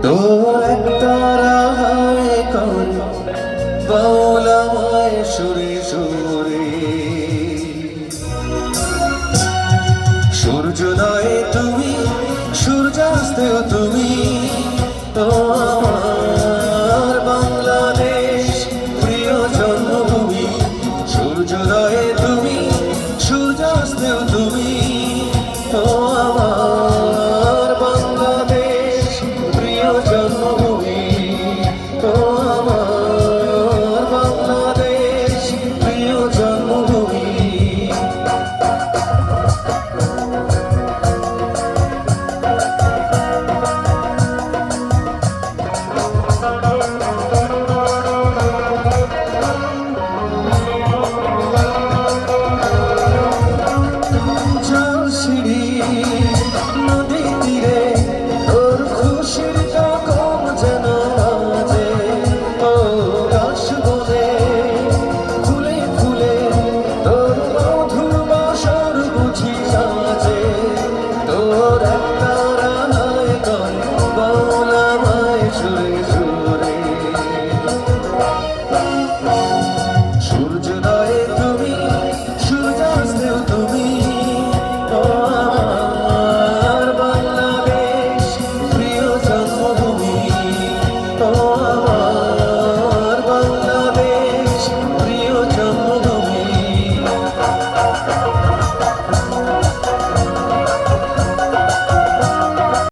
তোর একতারায় কর বাউলায় সুরে সুরে সূর্যোদয়ে তুমি সূর্যাস্তেও তুমি তো আমার বাংলাদেশ প্রিয় জন্মভূমি সূর্যোদয়ে তুমি সূর্যাস্তেও তুমি তো আমার বাংলাদেশ প্রিয় জন্মভূমি তো আমার বাংলাদেশ প্রিয় জন্মভূমি নদী তীরে তোর খুশির যখন যেন বাজে ও গাছ বনে ফুলে ফুলে তোর মধুর বাসর বুঝি সাজে তোর একতারায় কর বাউলায় সুরে সুরে সূর্যোদয়ে তুমি সূর্যাস্তেও তুমি আমার বাংলাদেশ প্রিয় জন্মভূমি আমার